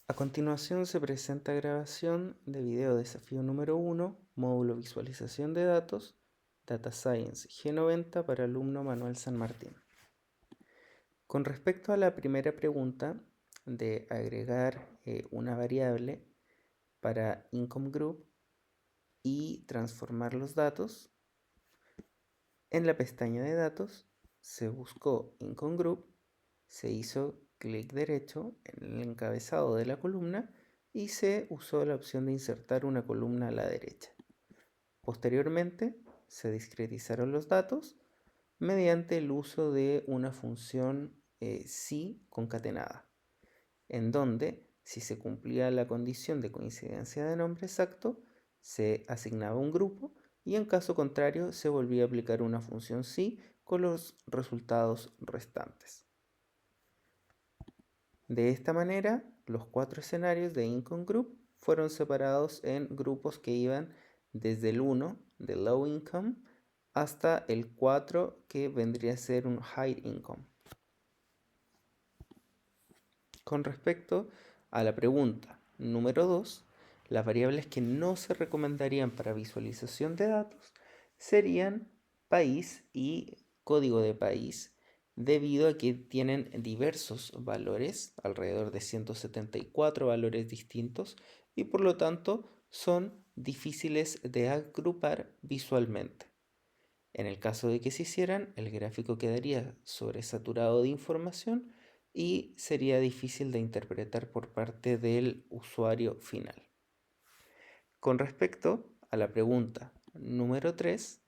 A continuación se presenta grabación de video desafío número 1, módulo visualización de datos, Data Science G90 para alumno Manuel San Martín. Con respecto a la primera pregunta de agregar una variable para Income Group y transformar los datos, en la pestaña de datos se buscó Income Group, se hizo clic derecho en el encabezado de la columna y se usó la opción de insertar una columna a la derecha. Posteriormente, se discretizaron los datos mediante el uso de una función si concatenada, en donde, si se cumplía la condición de coincidencia de nombre exacto, se asignaba un grupo y en caso contrario se volvía a aplicar una función si con los resultados restantes. De esta manera, los 4 escenarios de Income Group fueron separados en grupos que iban desde el 1 de Low Income hasta el 4 que vendría a ser un High Income. Con respecto a la pregunta número 2, las variables que no se recomendarían para visualización de datos serían país y código de país, debido a que tienen diversos valores, alrededor de 174 valores distintos, y por lo tanto son difíciles de agrupar visualmente. En el caso de que se hicieran, el gráfico quedaría sobresaturado de información y sería difícil de interpretar por parte del usuario final. Con respecto a la pregunta número 3,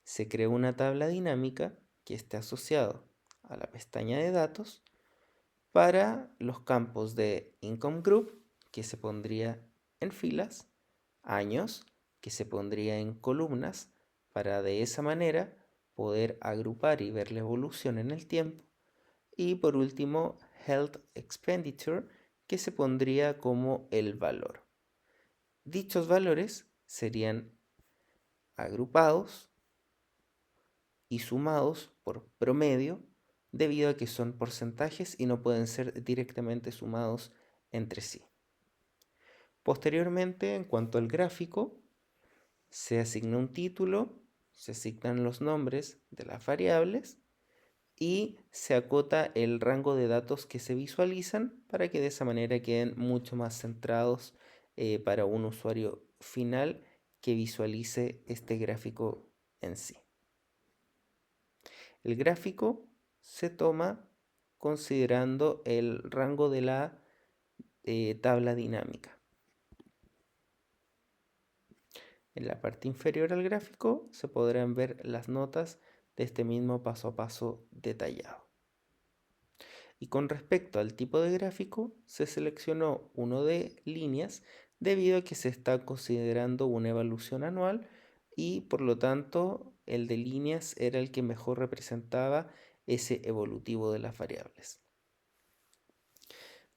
se creó una tabla dinámica que esté asociado a la pestaña de datos para los campos de Income Group, que se pondría en filas, años, que se pondría en columnas, para de esa manera poder agrupar y ver la evolución en el tiempo. Y por último, Health Expenditure, que se pondría como el valor. Dichos valores serían agrupados y sumados por promedio debido a que son porcentajes y no pueden ser directamente sumados entre sí. Posteriormente, en cuanto al gráfico, se asigna un título, se asignan los nombres de las variables y se acota el rango de datos que se visualizan para que de esa manera queden mucho más centrados para un usuario final que visualice este gráfico en sí. El gráfico se toma considerando el rango de la tabla dinámica. En la parte inferior al gráfico se podrán ver las notas de este mismo paso a paso detallado. Y con respecto al tipo de gráfico, se seleccionó uno de líneas debido a que se está considerando una evaluación anual y por lo tanto el de líneas era el que mejor representaba ese evolutivo de las variables.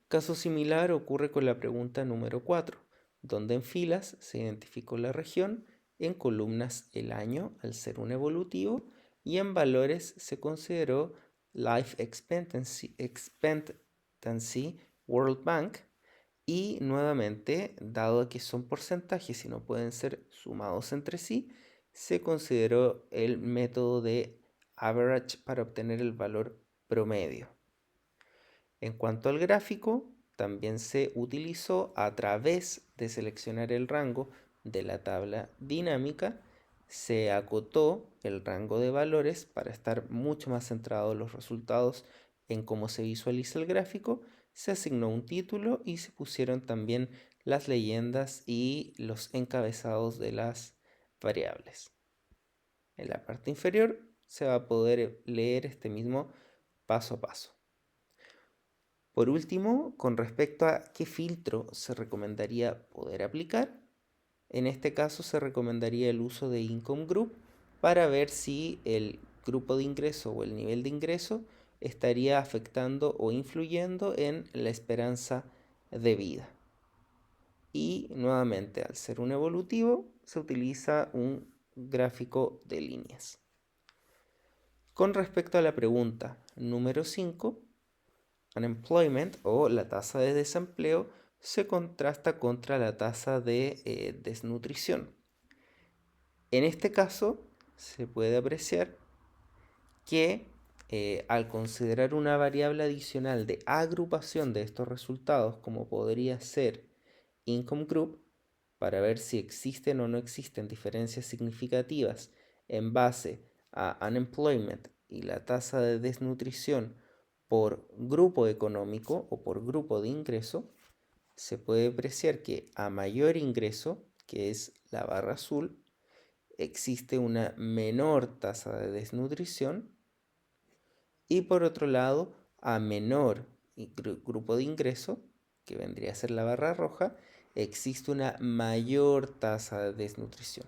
Caso similar ocurre con la pregunta número 4, donde en filas se identificó la región, en columnas el año al ser un evolutivo y en valores se consideró Life Expectancy World Bank y nuevamente, dado que son porcentajes y no pueden ser sumados entre sí, se consideró el método de average para obtener el valor promedio. En cuanto al gráfico, también se utilizó a través de seleccionar el rango de la tabla dinámica, se acotó el rango de valores para estar mucho más centrado en los resultados en cómo se visualiza el gráfico, se asignó un título y se pusieron también las leyendas y los encabezados de las variables. En la parte inferior se va a poder leer este mismo paso a paso. Por último, con respecto a qué filtro se recomendaría poder aplicar, en este caso se recomendaría el uso de Income Group para ver si el grupo de ingreso o el nivel de ingreso estaría afectando o influyendo en la esperanza de vida. Y nuevamente, al ser un evolutivo, se utiliza un gráfico de líneas. Con respecto a la pregunta número 5, unemployment o la tasa de desempleo se contrasta contra la tasa de desnutrición. En este caso, se puede apreciar que al considerar una variable adicional de agrupación de estos resultados, como podría ser Income Group, para ver si existen o no existen diferencias significativas en base a Unemployment y la tasa de desnutrición por grupo económico o por grupo de ingreso, se puede apreciar que a mayor ingreso, que es la barra azul, existe una menor tasa de desnutrición y por otro lado, a menor grupo de ingreso, que vendría a ser la barra roja, existe una mayor tasa de desnutrición.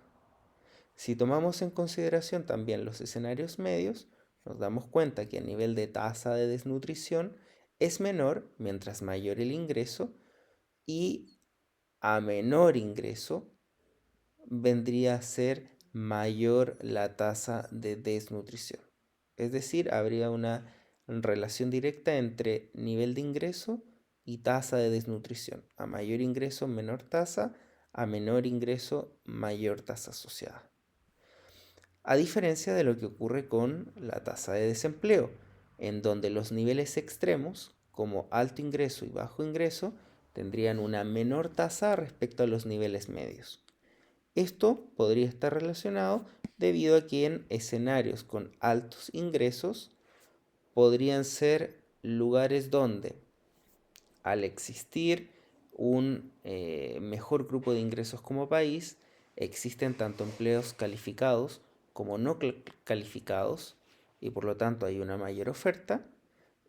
Si tomamos en consideración también los escenarios medios, nos damos cuenta que a nivel de tasa de desnutrición es menor mientras mayor el ingreso y a menor ingreso vendría a ser mayor la tasa de desnutrición. Es decir, habría una relación directa entre nivel de ingreso y tasa de desnutrición. A mayor ingreso, menor tasa; a menor ingreso, mayor tasa asociada. A diferencia de lo que ocurre con la tasa de desempleo, en donde los niveles extremos, como alto ingreso y bajo ingreso, tendrían una menor tasa respecto a los niveles medios. Esto podría estar relacionado debido a que en escenarios con altos ingresos podrían ser lugares donde, al existir un mejor grupo de ingresos como país, existen tanto empleos calificados como no calificados y por lo tanto hay una mayor oferta,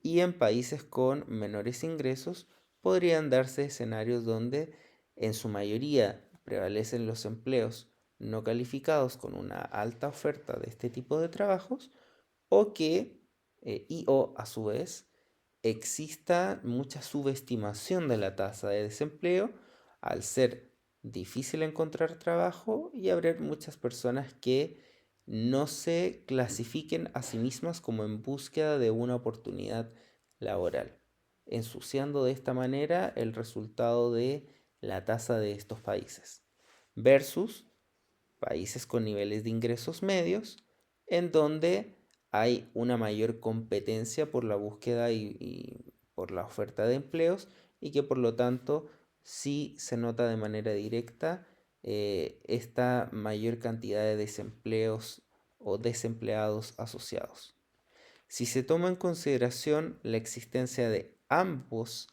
y en países con menores ingresos podrían darse escenarios donde en su mayoría prevalecen los empleos no calificados con una alta oferta de este tipo de trabajos, o que o a su vez exista mucha subestimación de la tasa de desempleo al ser difícil encontrar trabajo y haber muchas personas que no se clasifiquen a sí mismas como en búsqueda de una oportunidad laboral, ensuciando de esta manera el resultado de la tasa de estos países, versus países con niveles de ingresos medios, en donde hay una mayor competencia por la búsqueda y por la oferta de empleos, y que por lo tanto sí se nota de manera directa esta mayor cantidad de desempleos o desempleados asociados. Si se toma en consideración la existencia de ambos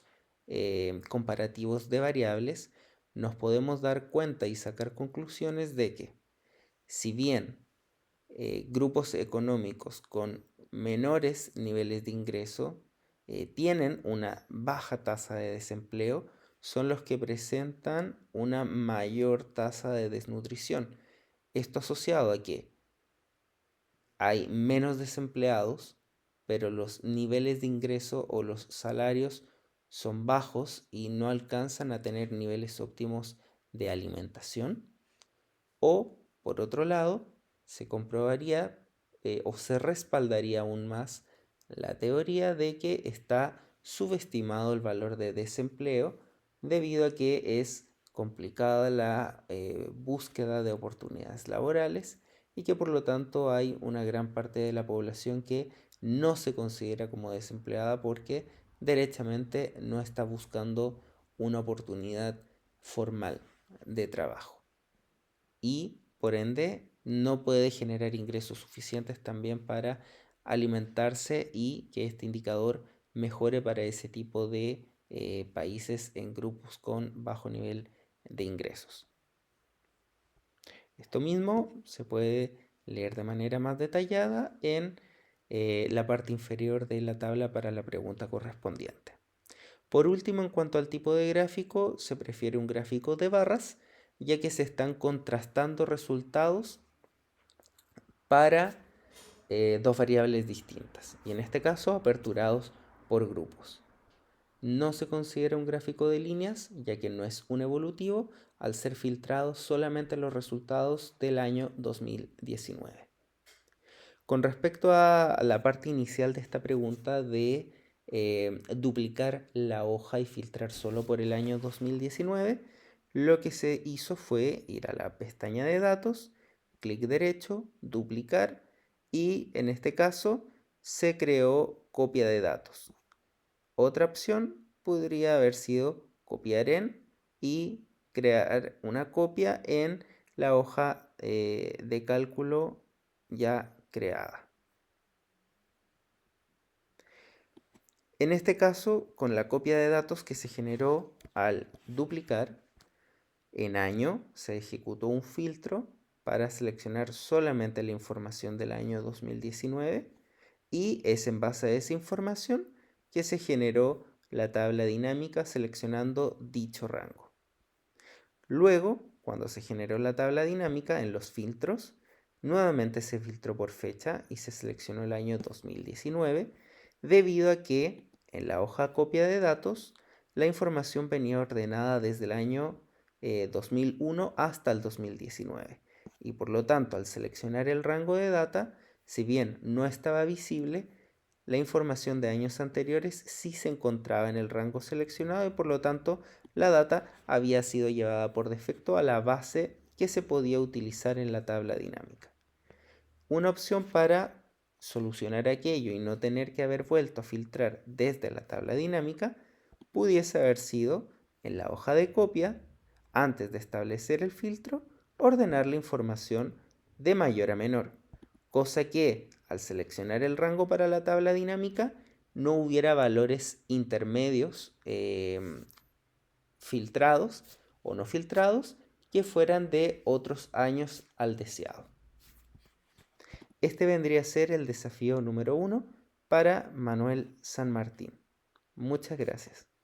comparativos de variables, nos podemos dar cuenta y sacar conclusiones de que, si bien grupos económicos con menores niveles de ingreso tienen una baja tasa de desempleo, son los que presentan una mayor tasa de desnutrición. Esto asociado a que hay menos desempleados, pero los niveles de ingreso o los salarios son bajos y no alcanzan a tener niveles óptimos de alimentación. O, por otro lado, se comprobaría o se respaldaría aún más la teoría de que está subestimado el valor de desempleo debido a que es complicada la búsqueda de oportunidades laborales y que por lo tanto hay una gran parte de la población que no se considera como desempleada porque derechamente no está buscando una oportunidad formal de trabajo y por ende no puede generar ingresos suficientes también para alimentarse y que este indicador mejore para ese tipo de países en grupos con bajo nivel de ingresos. Esto mismo se puede leer de manera más detallada en la parte inferior de la tabla para la pregunta correspondiente. Por último, en cuanto al tipo de gráfico, se prefiere un gráfico de barras, ya que se están contrastando resultados para dos variables distintas, y en este caso aperturados por grupos. No se considera un gráfico de líneas, ya que no es un evolutivo, al ser filtrados solamente los resultados del año 2019. Con respecto a la parte inicial de esta pregunta de duplicar la hoja y filtrar solo por el año 2019, lo que se hizo fue ir a la pestaña de datos, clic derecho, duplicar y en este caso se creó copia de datos. Otra opción podría haber sido copiar en y crear una copia en la hoja de cálculo ya creada. En este caso, con la copia de datos que se generó al duplicar, en año se ejecutó un filtro para seleccionar solamente la información del año 2019 y es en base a esa información que se generó la tabla dinámica seleccionando dicho rango. Luego, cuando se generó la tabla dinámica en los filtros, nuevamente se filtró por fecha y se seleccionó el año 2019 debido a que en la hoja copia de datos la información venía ordenada desde el año 2001 hasta el 2019 y por lo tanto al seleccionar el rango de data, si bien no estaba visible, la información de años anteriores sí se encontraba en el rango seleccionado y por lo tanto la data había sido llevada por defecto a la base que se podía utilizar en la tabla dinámica. Una opción para solucionar aquello y no tener que haber vuelto a filtrar desde la tabla dinámica pudiese haber sido en la hoja de copia, antes de establecer el filtro, ordenar la información de mayor a menor, cosa que al seleccionar el rango para la tabla dinámica no hubiera valores intermedios filtrados o no filtrados que fueran de otros años al deseado. Este vendría a ser el desafío número 1 para Manuel San Martín. Muchas gracias.